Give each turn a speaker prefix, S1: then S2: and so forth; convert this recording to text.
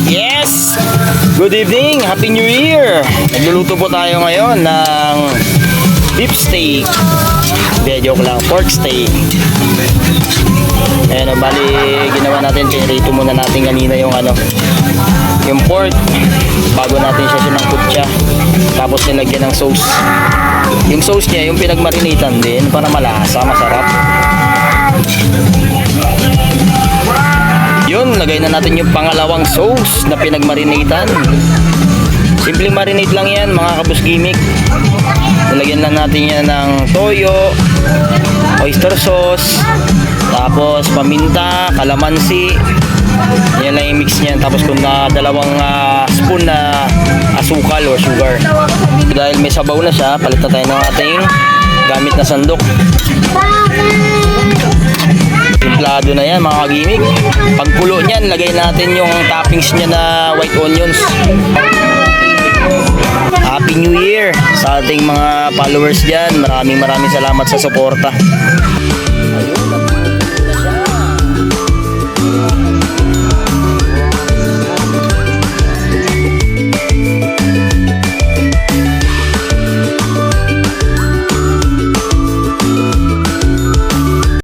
S1: Yes! Good evening! Happy New Year! Nagluluto po tayo ngayon ng beef steak. Hindi, joke lang. Pork steak. Ayan o, bali ginawa natin, pinrito muna natin kanina yung yung pork bago natin siya sinangkot siya. Tapos nilagyan ng sauce. Yung sauce niya, yung pinagmarinitan din para malasa, masarap. Yun, lagay na natin yung pangalawang sauce na pinagmarinitan. Simpleng marinate lang yan, mga kabus gimmick. Nilagyan lang natin yan ng toyo, oyster sauce, tapos paminta, kalamansi. Yan lang yung mix niyan. Tapos kung dalawang spoon na asukal or sugar. Dahil may sabaw na siya, palit na tayo ng ating gamit na sandok. Simplado na yan, mga kagimik. Pagkulo niyan, lagay natin yung toppings niya na white onions. Happy New Year sa ating mga followers dyan. Maraming salamat sa suporta.